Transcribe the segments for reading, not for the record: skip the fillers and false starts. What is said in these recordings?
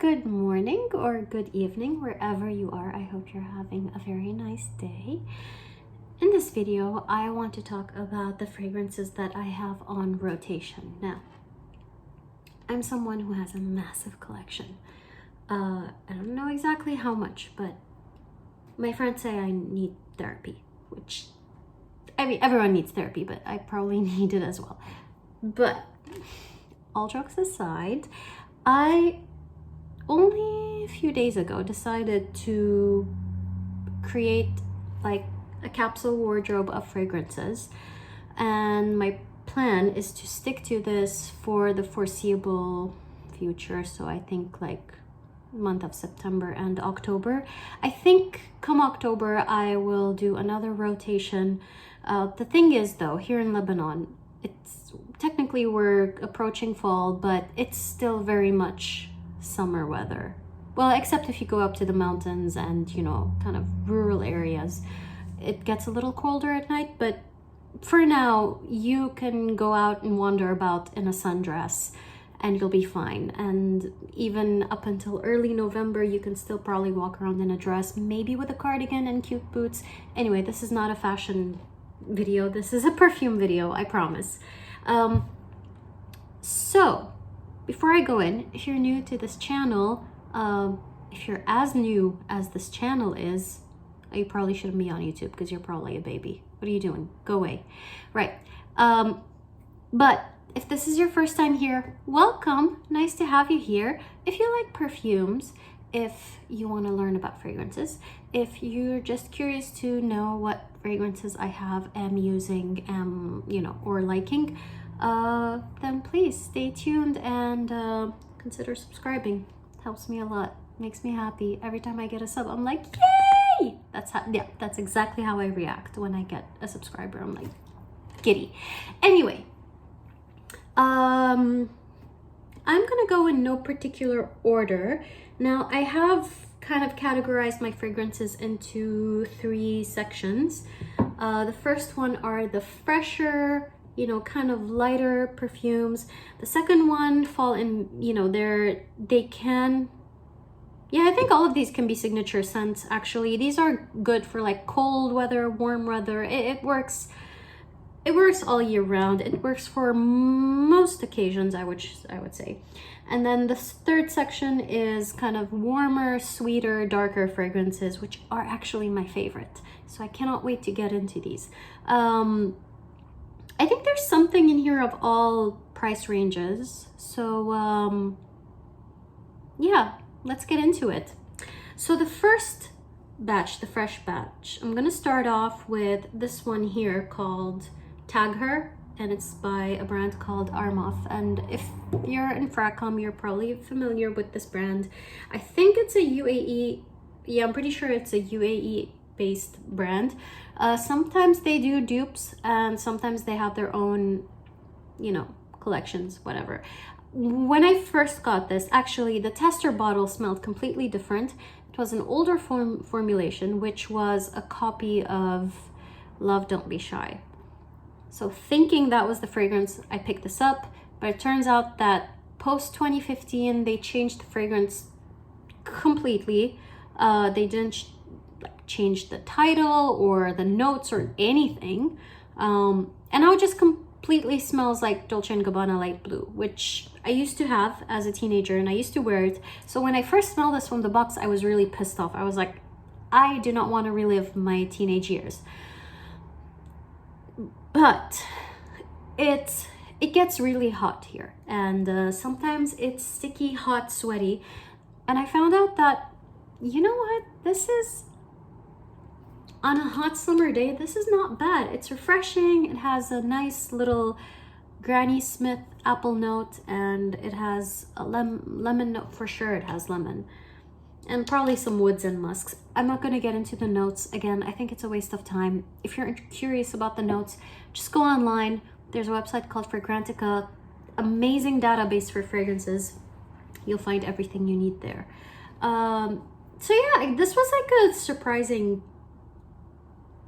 good morning or good evening, wherever you are. I hope you're having a very nice day. In this video, I want to talk about the fragrances that I have on rotation. Now, I'm someone who has a massive collection. I don't know exactly how much, but my friends say I need therapy, which, I mean, everyone needs therapy, but I probably need it as well. But all jokes aside, I only a few days ago decided to create like a capsule wardrobe of fragrances, and my plan is to stick to this for the foreseeable future. So I think like month of September and October. I think come October I will do another rotation. The thing is though, here in Lebanon, it's technically we're approaching fall, but it's still very much summer weather. Well, except if you go up to the mountains and, you know, kind of rural areas, it gets a little colder at night. But for now, you can go out and wander about in a sundress and you'll be fine. And even up until early November, you can still probably walk around in a dress, maybe with a cardigan and cute boots. Anyway, this is not a fashion video. This is a perfume video, I promise. So before I go in, if you're new to this channel, if you're as new as this channel is, you probably shouldn't be on YouTube because you're probably a baby. What are you doing? Go away. Right. But if this is your first time here, welcome. Nice to have you here. If you like perfumes, if you want to learn about fragrances, if you're just curious to know what fragrances I have, am using, you know, or liking, then please stay tuned and consider subscribing. It helps me a lot, makes me happy. Every time I get a sub, I'm like, yay! That's exactly how I react when I get a subscriber. I'm like, giddy. Anyway, I'm gonna go in no particular order. Now, I have kind of categorized my fragrances into 3 sections. The first one are the fresher, you know, kind of lighter perfumes. The second one fall in, you know, they can, yeah, I think all of these can be signature scents actually. These are good for like cold weather, warm weather. It works all year round. It works for most occasions, I would say. And then the third section is kind of warmer, sweeter, darker fragrances, which are actually my favorite. So I cannot wait to get into these. I think there's something in here of all price ranges. So yeah, let's get into it. So the first batch, the fresh batch, I'm gonna start off with this one here called Tag Her, and it's by a brand called Armoth. And if you're in Fracom, you're probably familiar with this brand. I think it's a UAE, yeah, I'm pretty sure it's a UAE based brand. Sometimes they do dupes and sometimes they have their own, you know, collections, whatever. When I first got this, actually the tester bottle smelled completely different. It was an older formulation, which was a copy of Love Don't Be Shy. So thinking that was the fragrance, I picked this up, but it turns out that post 2015, they changed the fragrance completely. They didn't change the title or the notes or anything. And now it just completely smells like Dolce & Gabbana Light Blue, which I used to have as a teenager and I used to wear it. So when I first smelled this from the box, I was really pissed off. I was like, I do not want to relive my teenage years. But it gets really hot here, and sometimes it's sticky, hot, sweaty. And I found out that, you know what, this is, on a hot summer day, this is not bad. It's refreshing. It has a nice little Granny Smith apple note, and it has a lemon note for sure. It has lemon and probably some woods and musks. I'm not going to get into the notes again. I think it's a waste of time. If you're curious about the notes, just go online. There's a website called Fragrantica, amazing database for fragrances. You'll find everything you need there. So yeah, this was like a surprising,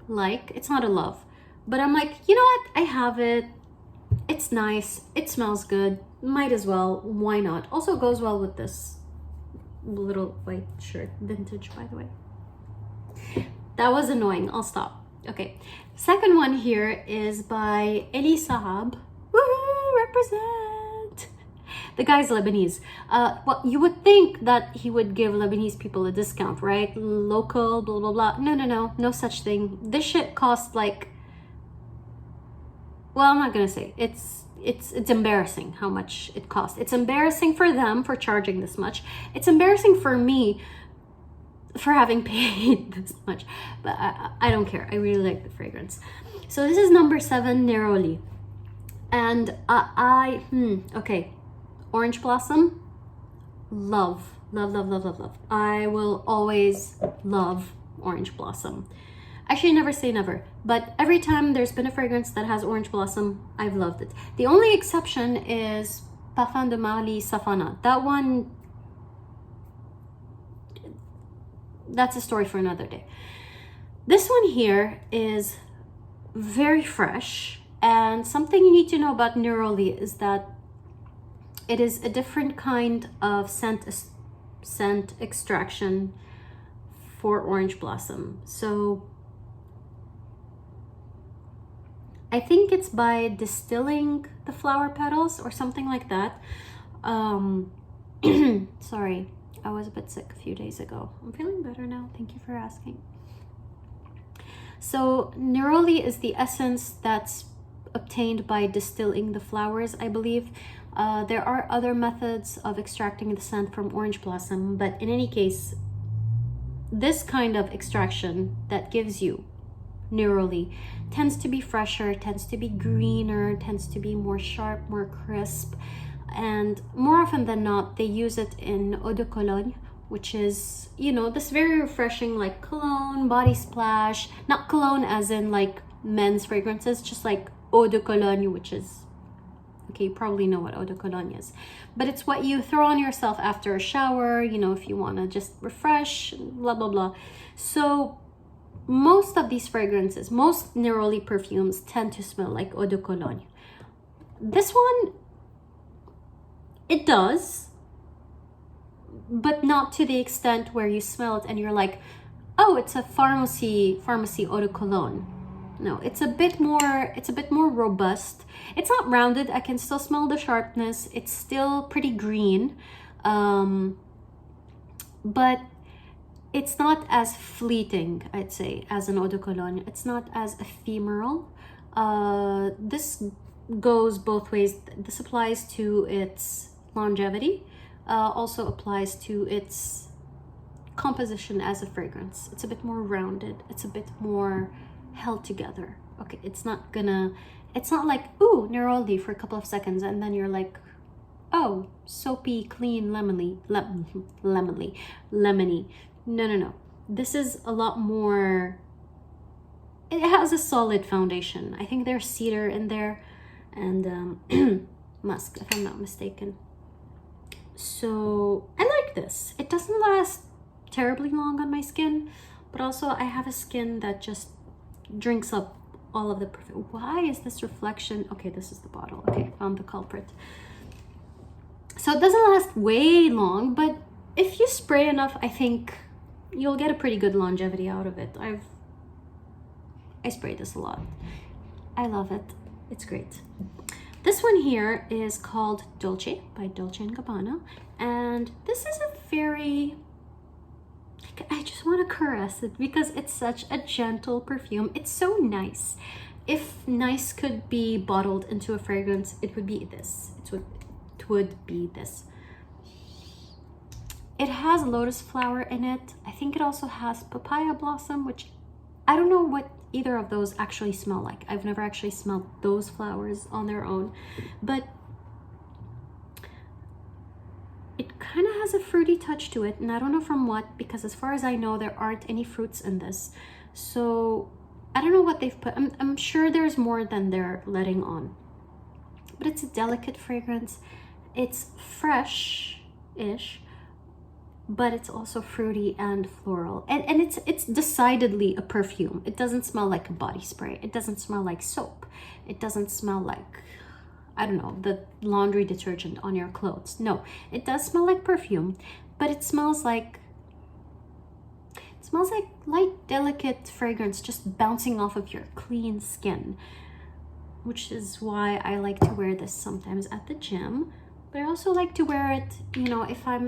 like, it's not a love, but I'm like, you know what? I have it. It's nice. It smells good. Might as well. Why not? Also goes well with this little white shirt, vintage by the way. That was annoying. I'll stop. Okay, second one here is by Eli Sahab. Woohoo, represent. The guy's Lebanese. Well, you would think that he would give Lebanese people a discount, right? Local, blah, blah, blah. No, no such thing. This shit costs like, well, I'm not gonna say. It's embarrassing how much it costs. It's embarrassing for them for charging this much. It's embarrassing for me for having paid this much, but I don't care. I really like the fragrance. So this is number 7, Neroli, and okay, Orange Blossom, love. I will always love Orange Blossom. Actually, never say never, but every time there's been a fragrance that has Orange Blossom, I've loved it. The only exception is Parfum de Marly Safana. That one, that's a story for another day. This one here is very fresh, and something you need to know about Neroli is that it is a different kind of scent extraction for Orange Blossom. So I think it's by distilling the flower petals or something like that. Sorry, I was a bit sick a few days ago. I'm feeling better now. Thank you for asking. So Neroli is the essence that's obtained by distilling the flowers, I believe. There are other methods of extracting the scent from Orange Blossom, but in any case, this kind of extraction that gives you Neroli tends to be fresher, tends to be greener, tends to be more sharp, more crisp, and more often than not they use it in eau de cologne, which is, you know, this very refreshing like cologne, body splash, not cologne as in like men's fragrances, just like eau de cologne, which is, okay, you probably know what eau de cologne is, but it's what you throw on yourself after a shower, you know, if you want to just refresh, blah blah blah. So most of these fragrances, most Neroli perfumes tend to smell like eau de cologne. This one, it does, but not to the extent where you smell it and you're like, oh, it's a pharmacy eau de cologne. No, it's a bit more robust. It's not rounded. I can still smell the sharpness. It's still pretty green, but it's not as fleeting, I'd say, as an eau de cologne. It's not as ephemeral. This goes both ways. This applies to its longevity, also applies to its composition as a fragrance. It's a bit more rounded. It's a bit more held together. Okay, it's not like, ooh, Neroli for a couple of seconds and then you're like, oh, soapy, clean, lemony. No. This is a lot more, it has a solid foundation. I think there's cedar in there and musk, if I'm not mistaken. So I like this. It doesn't last terribly long on my skin, but also I have a skin that just drinks up all of the perfume. Why is this reflection? Okay, this is the bottle. Okay, found the culprit. So it doesn't last way long, but if you spray enough, I think you'll get a pretty good longevity out of it. I spray this a lot. I love it. It's great. This one here is called Dolce by Dolce & Gabbana, and this is a very, I just want to caress it because it's such a gentle perfume. It's so nice. If nice could be bottled into a fragrance, it would be this. It would be this. It has lotus flower in it. I think it also has papaya blossom, which I don't know what either of those actually smell like. I've never actually smelled those flowers on their own, but it kind of has a fruity touch to it, and I don't know from what, because as far as I know, there aren't any fruits in this. So I don't know what they've put. I'm sure there's more than they're letting on, but it's a delicate fragrance. It's fresh-ish, but it's also fruity and floral, and it's decidedly a perfume. It doesn't smell like a body spray. It doesn't smell like soap. It doesn't smell like, I don't know, the laundry detergent on your clothes. No, it does smell like perfume, but it smells like light, delicate fragrance just bouncing off of your clean skin, which is why I like to wear this sometimes at the gym. But I also like to wear it, you know, if I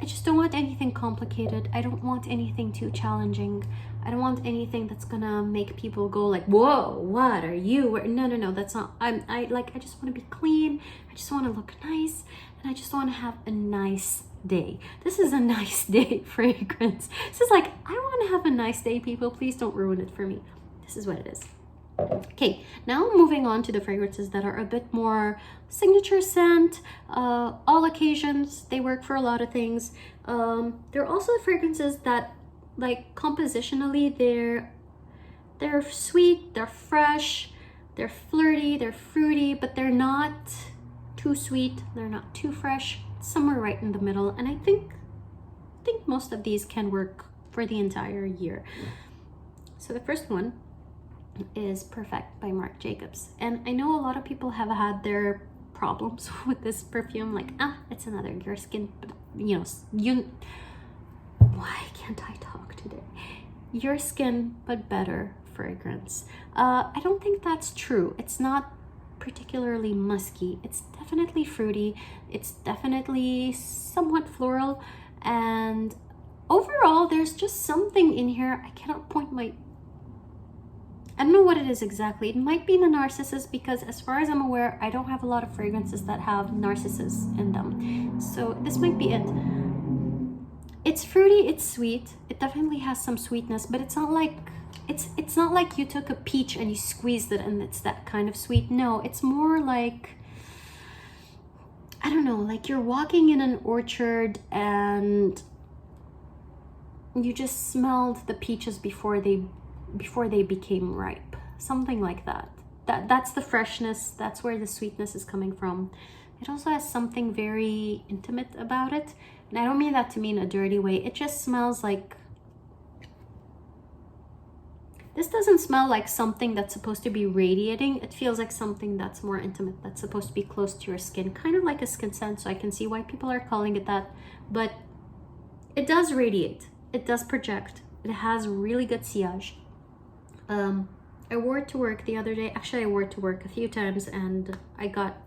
just don't want anything complicated. I don't want anything too challenging. I don't want anything that's gonna make people go like, whoa, what are you wearing? No, that's not. I just want to be clean. I just want to look nice, and I just want to have a nice day. This is a nice day fragrance. This is like, I want to have a nice day, people. Please don't ruin it for me. This is what it is. Okay, now moving on to the fragrances that are a bit more signature scent, all occasions. They work for a lot of things. They're also fragrances that, like, compositionally, they're sweet, they're fresh, they're flirty, they're fruity, but they're not too sweet, they're not too fresh, somewhere right in the middle. And I think most of these can work for the entire year. So the first one is Perfect by Marc Jacobs. And I know a lot of people have had their problems with this perfume, like, it's another Your Skin, why can't I talk today? Your Skin but better fragrance. I don't think that's true. It's not particularly musky. It's definitely fruity. It's definitely somewhat floral, and overall there's just something in here. I cannot point my, I don't know what it is exactly. It might be the narcissus, because as far as I'm aware, I don't have a lot of fragrances that have narcissus in them. So this might be it. It's fruity, it's sweet. It definitely has some sweetness, but it's not like it's not like you took a peach and you squeezed it and it's that kind of sweet. No, it's more like, I don't know, like you're walking in an orchard and you just smelled the peaches before they became ripe. Something like that. That's the freshness, that's where the sweetness is coming from. It also has something very intimate about it. And I don't mean that to mean a dirty way. It just smells like, this doesn't smell like something that's supposed to be radiating. It feels like something that's more intimate, that's supposed to be close to your skin, kind of like a skin scent. So I can see why people are calling it that, but it does radiate. It does project. It has really good sillage. I wore it to work the other day. Actually, I wore it to work a few times and I got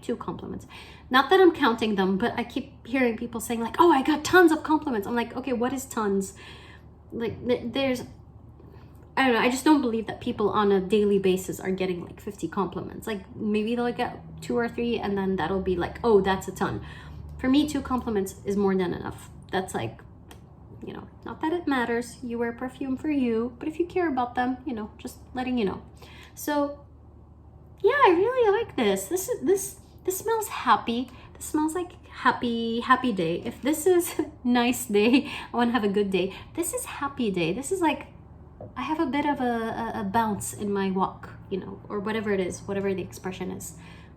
2 compliments. Not that I'm counting them, but I keep hearing people saying like, oh, I got tons of compliments. I'm like, okay, what is tons? Like there's, I don't know, I just don't believe that people on a daily basis are getting like 50 compliments. Like maybe they'll get 2 or 3 and then that'll be like, oh, that's a ton. For me, 2 compliments is more than enough. That's like, you know, not that it matters. You wear perfume for you, but if you care about them, you know, just letting you know. So yeah, I really like this. This smells happy. This smells like happy day. If this is nice day, I want to have a good day. This is happy day. This is like, I have a bit of a bounce in my walk, you know, or whatever it is, whatever the expression is.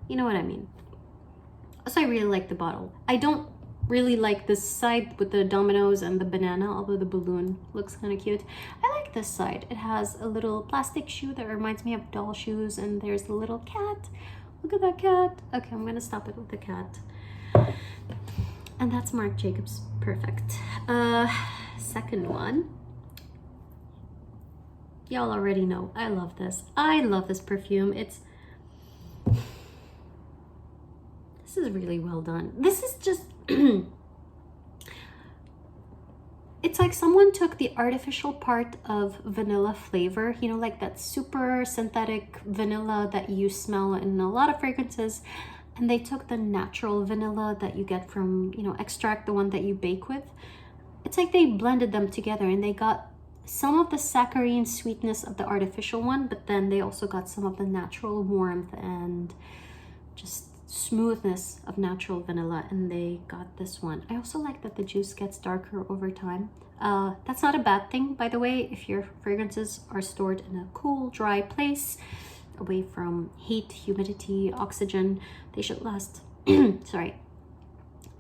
You know what I mean? So I really like the bottle. I don't really like this side with the dominoes and the banana, although the balloon looks kind of cute. I like this side. It has a little plastic shoe that reminds me of doll shoes, and there's the little cat. Look at that cat. Okay, I'm gonna stop it with the cat. And that's Marc Jacobs Perfect. Second one. Y'all already know, I love this. I love this perfume. This is really well done. This is just, it's like someone took the artificial part of vanilla flavor, you know, like that super synthetic vanilla that you smell in a lot of fragrances, and they took the natural vanilla that you get from, you know, extract, the one that you bake with. It's like they blended them together and they got some of the saccharine sweetness of the artificial one, but then they also got some of the natural warmth and just smoothness of natural vanilla, and they got this one. I also like that the juice gets darker over time. That's not a bad thing, by the way, if your fragrances are stored in a cool, dry place, away from heat, humidity, oxygen. They should last, sorry,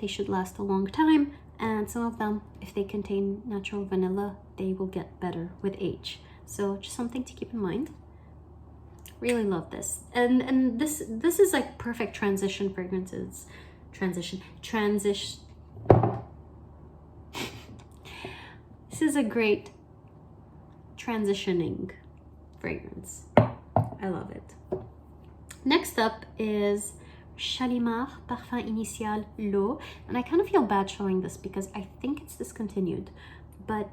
they should last a long time. And some of them, if they contain natural vanilla, they will get better with age. So just something to keep in mind. Really love this. And this is like perfect transition fragrances. Transition. This is a great transitioning fragrance. I love it. Next up is Shalimar Parfum Initial L'Eau, and I kind of feel bad showing this because I think it's discontinued, but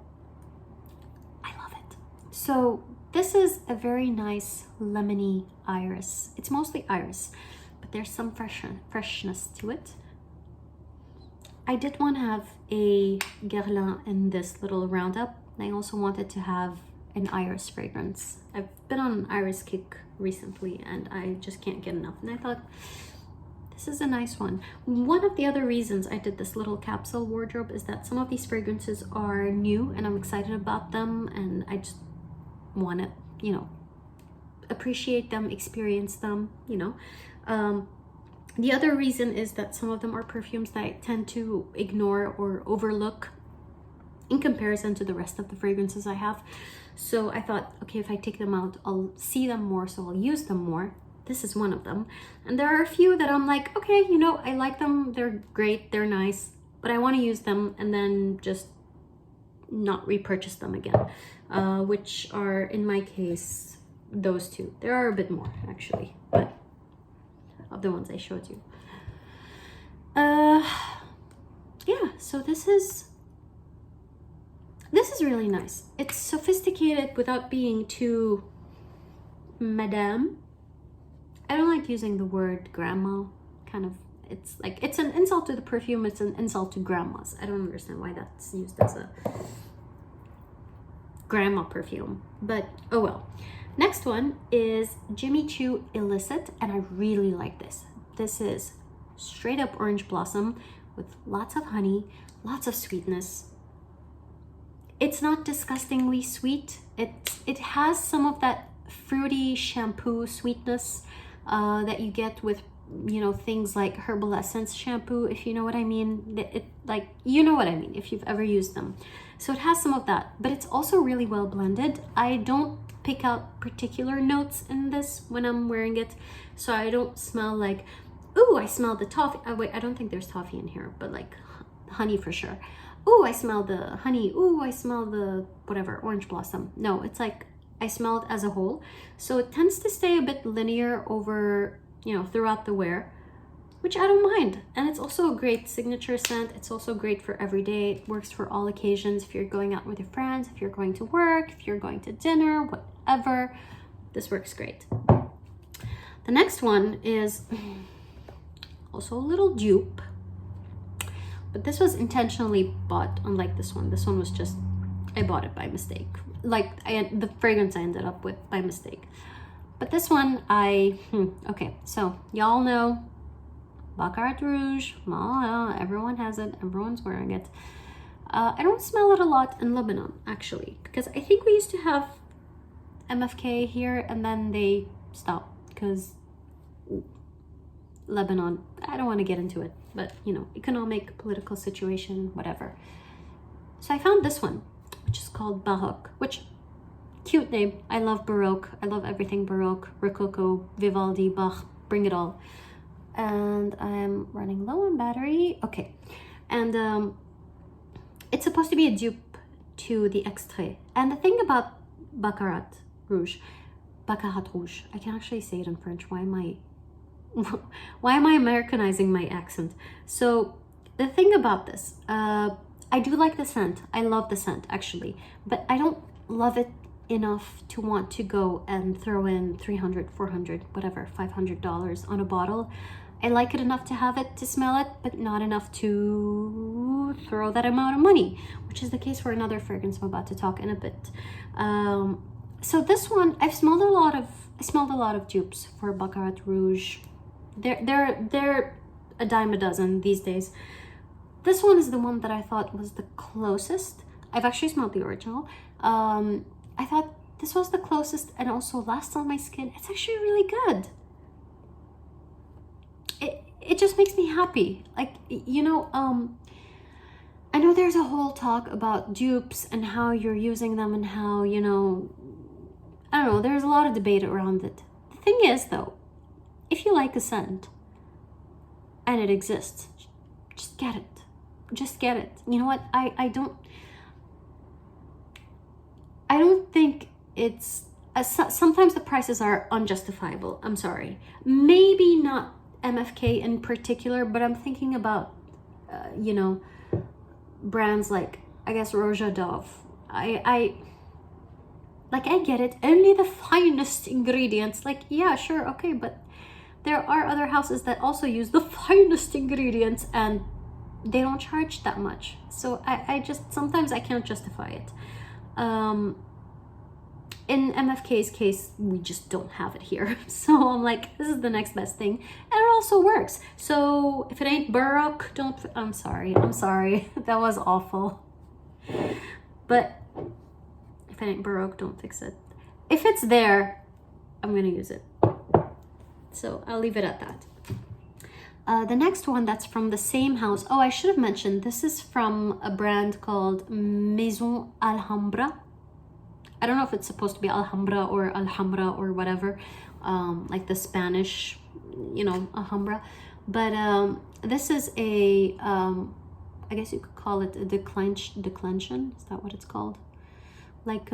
I love it. So this is a very nice lemony iris. It's mostly iris, but there's some freshness to it. I did want to have a Guerlain in this little roundup. I also wanted to have an iris fragrance. I've been on an iris kick recently and I just can't get enough. And I thought, this is a nice one. One of the other reasons I did this little capsule wardrobe is that some of these fragrances are new and I'm excited about them, and I just want to, you know, appreciate them, experience them, you know. The other reason is that some of them are perfumes that I tend to ignore or overlook in comparison to the rest of the fragrances I have. So I thought, okay, if I take them out, I'll see them more, so I'll use them more. This is one of them. And there are a few that I'm like, okay, you know, I like them, they're great, they're nice, but I want to use them and then just not repurchase them again, which are, in my case, those two. There are a bit more, actually, but of the ones I showed you. Yeah, so this is really nice. It's sophisticated without being too madame. I don't like using the word grandma, kind of. It's like, it's an insult to the perfume, it's an insult to grandmas. I don't understand why that's used as a grandma perfume, but oh well. Next one is Jimmy Choo Illicit, and I really like this. This is straight up orange blossom with lots of honey, lots of sweetness. It's not disgustingly sweet. It has some of that fruity shampoo sweetness that you get with, you know, things like Herbal Essence shampoo, if you know what I mean. Like, you know what I mean if you've ever used them. So it has some of that, but it's also really well blended. I don't pick out particular notes in this when I'm wearing it, so I don't smell like, ooh, I smell the toffee. Oh, wait, I don't think there's toffee in here, but like honey for sure. Ooh, I smell the honey. Ooh, I smell the whatever, orange blossom. No, it's like I smell it as a whole. So it tends to stay a bit linear over, you know, throughout the wear, which I don't mind. And it's also a great signature scent. It's also great for every day. It works for all occasions. If you're going out with your friends, if you're going to work, if you're going to dinner, whatever, this works great. The next one is also a little dupe, but this was intentionally bought, unlike this one. This one was just, I bought it by mistake. Like the fragrance I ended up with by mistake. But this one, okay, so y'all know Baccarat Rouge, everyone has it, everyone's wearing it. I don't smell it a lot in Lebanon, actually, because I think we used to have MFK here and then they stopped because Lebanon, I don't want to get into it, but you know, economic, political situation, whatever. So I found this one, which is called Baroque, which, cute name. I love Baroque. I love everything Baroque, Rococo, Vivaldi, Bach, bring it all. And I'm running low on battery. Okay. And it's supposed to be a dupe to the Extrait. And the thing about Baccarat Rouge, I can actually say it in French. Why am I Americanizing my accent? So the thing about this, I do like the scent. I love the scent, actually, but I don't love it enough to want to go and throw in $300, $400, whatever, $500 on a bottle. I like it enough to have it, to smell it, but not enough to throw that amount of money, which is the case for another fragrance I'm about to talk in a bit. So this one, I smelled a lot of dupes for Baccarat Rouge. They're a dime a dozen these days. This one is the one that I thought was the closest. I've actually smelled the original. I thought this was the closest and also lasts on my skin. It's actually really good. It just makes me happy. Like, you know, I know there's a whole talk about dupes and how you're using them and how, you know, I don't know, there's a lot of debate around it. The thing is, though, if you like a scent and it exists, just get it. Just get it. You know what? I don't... it's sometimes the prices are unjustifiable. I'm sorry. Maybe not MFK in particular, but I'm thinking about, you know, brands like, I guess, Roja Dove. I get it. Only the finest ingredients. Like, yeah, sure, okay, but there are other houses that also use the finest ingredients and they don't charge that much. So I just, sometimes I can't justify it. In MFK's case, we just don't have it here. So I'm like, this is the next best thing. And it also works. So if it ain't Baroque, don't, I'm sorry. That was awful. But if it ain't Baroque, don't fix it. If it's there, I'm gonna use it. So I'll leave it at that. The next one that's from the same house. Oh, I should have mentioned, this is from a brand called Maison Alhambra. I don't know if it's supposed to be Alhambra or Alhambra or whatever, like the Spanish, you know, Alhambra. But this is a, I guess you could call it a declension. Is that what it's called? Like,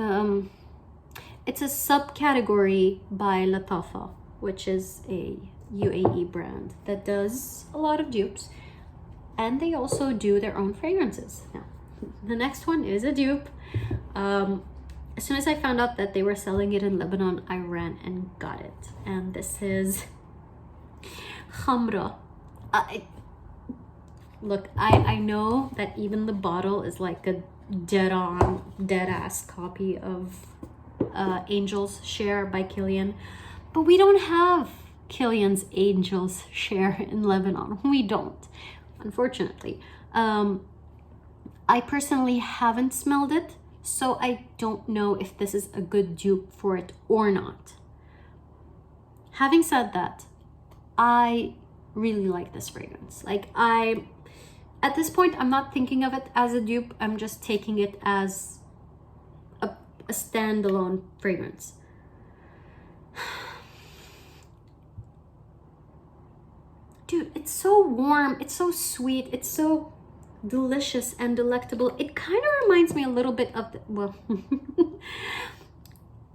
it's a subcategory by Latafa, which is a UAE brand that does a lot of dupes. And they also do their own fragrances. Now, the next one is a dupe. As soon as I found out that they were selling it in Lebanon, I ran and got it. And this is Khamra. Look, I know that even the bottle is like a dead-ass copy of Angel's Share by Kilian. But we don't have Kilian's Angel's Share in Lebanon. We don't, unfortunately. I personally haven't smelled it, so I don't know if this is a good dupe for it or not. Having said that, I really like this fragrance. Like, at this point, I'm not thinking of it as a dupe. I'm just taking it as a standalone fragrance. Dude, it's so warm, it's so sweet, it's so delicious and delectable. It kind of reminds me a little bit of well,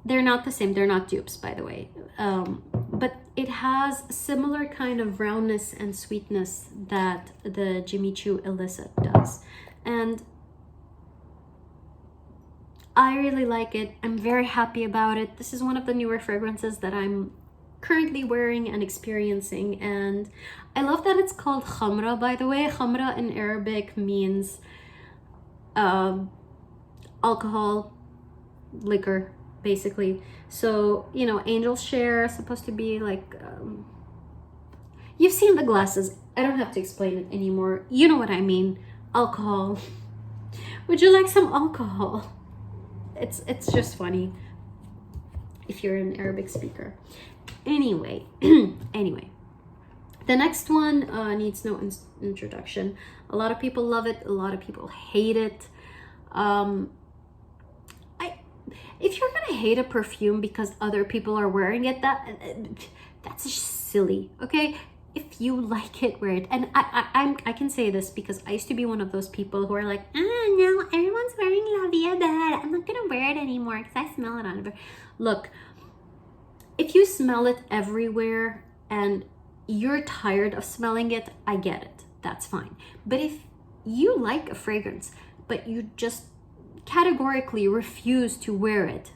they're not the same, they're not dupes, by the way, but it has a similar kind of roundness and sweetness that the Jimmy Choo Illicit does, and I really like it. I'm very happy about it. This is one of the newer fragrances that I'm currently wearing and experiencing, and I love that it's called Khamra, by the way. Khamra in Arabic means alcohol, liquor, basically. So, you know, Angel's Share is supposed to be like, you've seen the glasses. I don't have to explain it anymore. You know what I mean. Alcohol. Would you like some alcohol? It's just funny if you're an Arabic speaker. Anyway, the next one needs no introduction. A lot of people love it, a lot of people hate it. If you're gonna hate a perfume because other people are wearing it, that's just silly, okay? If you like it, wear it. And I can say this because I used to be one of those people who are like, no, everyone's wearing La Vie Belle. I'm not gonna wear it anymore because I smell it on it. Look, if you smell it everywhere and you're tired of smelling it, I get it. That's fine. But if you like a fragrance, but you just categorically refuse to wear it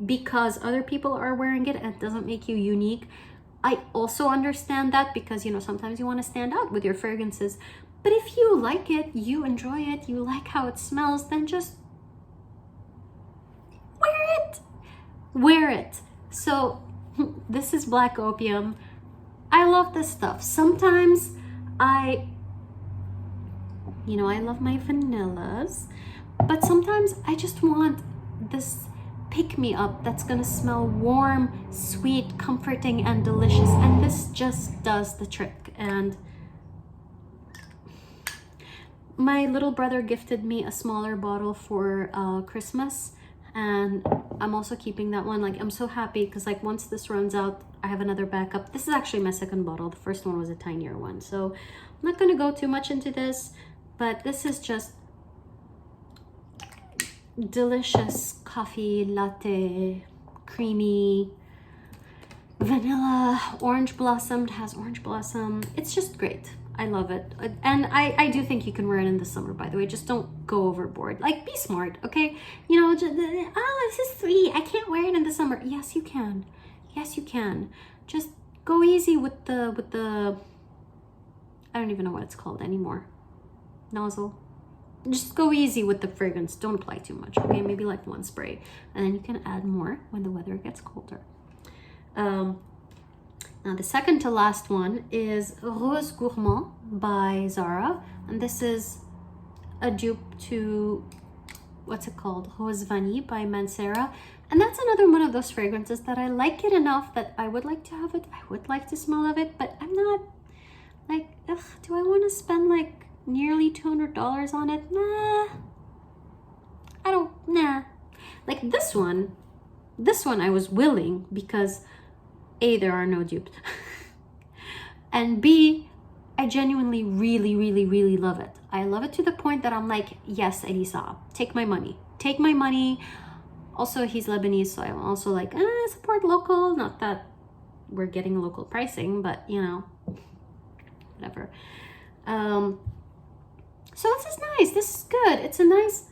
because other people are wearing it and it doesn't make you unique, I also understand that, because, you know, sometimes you want to stand out with your fragrances. But if you like it, you enjoy it, you like how it smells, then just wear it. Wear it. So this is Black Opium. I love this stuff. Sometimes I love my vanillas, but sometimes I just want this pick-me-up that's gonna smell warm, sweet, comforting, and delicious, and this just does the trick. And my little brother gifted me a smaller bottle for Christmas, and I'm also keeping that one. Like, I'm so happy because, like, once this runs out, I have another backup. This is actually my second bottle. The first one was a tinier one, so I'm not gonna go too much into this, but this is just delicious coffee latte creamy, vanilla, orange blossom. It has orange blossom. It's just great. I love it. And I do think you can wear it in the summer, by the way. Just don't go overboard. Like, be smart, okay? You know, just, oh, this is sweet. I can't wear it in the summer. Yes, you can. Yes, you can. Just go easy with the I don't even know what it's called anymore. Nozzle. Just go easy with the fragrance. Don't apply too much, okay? Maybe like one spray. And then you can add more when the weather gets colder. Now the second to last one is Rose Gourmand by Zara. And this is a dupe to, what's it called? Rose Vanille by Mancera. And that's another one of those fragrances that I like it enough that I would like to have it. I would like to smell of it, but I'm not like, ugh, do I want to spend like nearly $200 on it? Nah. Nah. Like this one I was willing because A, there are no dupes. And B, I genuinely really love it. I love it to the point that I'm like, yes, Elisa, take my money. Take my money. Also, he's Lebanese, so I'm also like, support local. Not that we're getting local pricing, but you know, whatever. So this is nice. This is good. It's a nice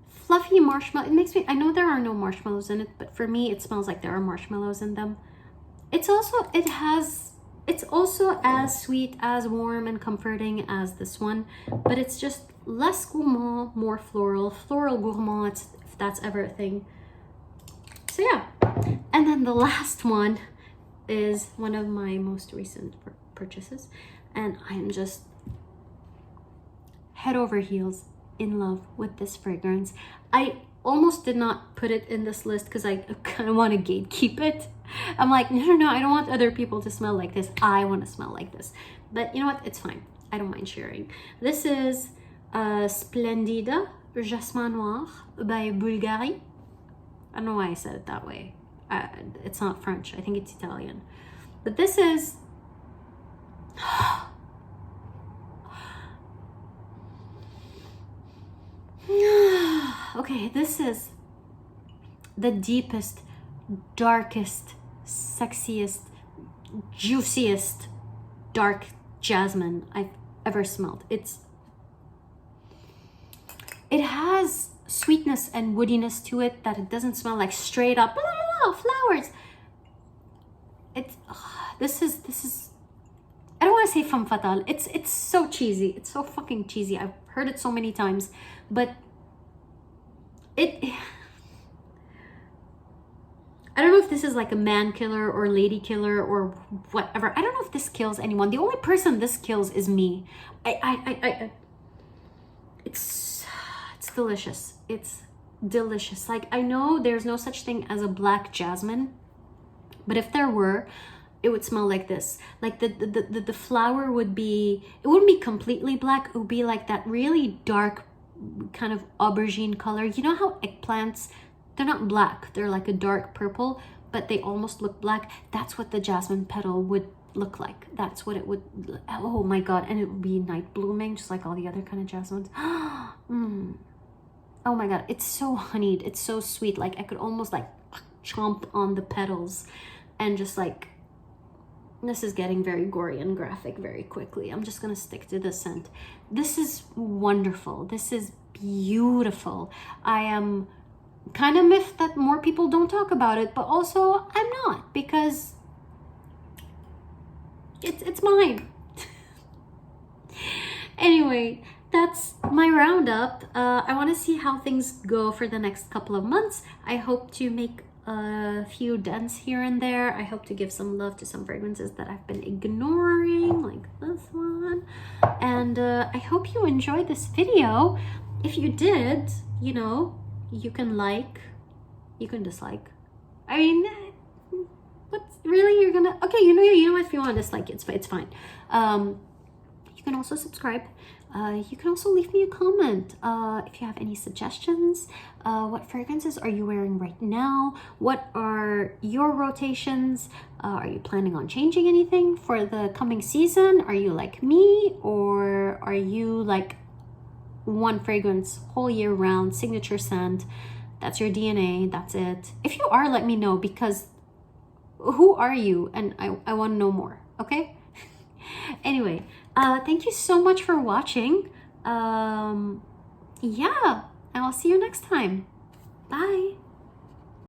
fluffy marshmallow. It makes me, I know there are no marshmallows in it, but for me, it smells like there are marshmallows in them. It's also as sweet, as warm and comforting as this one, but it's just less gourmand, more floral gourmand, if that's ever a thing. So yeah. And then the last one is one of my most recent purchases, and I'm just head over heels in love with this fragrance. I almost did not put it in this list because I kind of want to gatekeep it. I'm like, no, I don't want other people to smell like this. I want to smell like this. But you know what? It's fine. I don't mind sharing. This is Splendida Jasmin Noir by Bulgari. I don't know why I said it that way. It's not French. I think it's Italian. But this is... Okay, this is the deepest, darkest, sexiest, juiciest dark jasmine I've ever smelled. It has sweetness and woodiness to it that it doesn't smell like straight up flowers. This is I don't want to say femme fatale. It's so cheesy. It's so fucking cheesy. I've heard it so many times, but I don't know if this is like a man killer or lady killer or whatever. I don't know if this kills anyone. The only person this kills is me. It's delicious. It's delicious. Like, I know there's no such thing as a black jasmine, but if there were, it would smell like this. Like the flower would be, it wouldn't be completely black. It would be like that really dark kind of aubergine color. You know how eggplants, they're not black, they're like a dark purple, but they almost look black. That's what the jasmine petal would look like. That's what it would, oh my god. And it would be night blooming, just like all the other kind of jasmines. Oh my god, it's so honeyed, it's so sweet. Like I could almost like chomp on the petals and just like, this is getting very gory and graphic very quickly. I'm just gonna stick to the scent. This is wonderful. This is beautiful. I am kind of miffed that more people don't talk about it, but also I'm not, because it's mine. Anyway, that's my roundup. I want to see how things go for the next couple of months. I hope to make a few dents here and there. I hope to give some love to some fragrances that I've been ignoring, like this one. And I hope you enjoyed this video. If you did, you know, you can like, you can dislike. I mean, what's really, you're gonna, okay, you know what, if you want to dislike it, it's fine. You can also subscribe. You can also leave me a comment if you have any suggestions. What fragrances are you wearing right now? What are your rotations? Are you planning on changing anything for the coming season? Are you like me, or are you like one fragrance whole year round, signature scent, That's your DNA. That's it. If you are, let me know, because who are you? And I want to know more. Okay? Anyway, thank you so much for watching. Yeah, and I'll see you next time. Bye.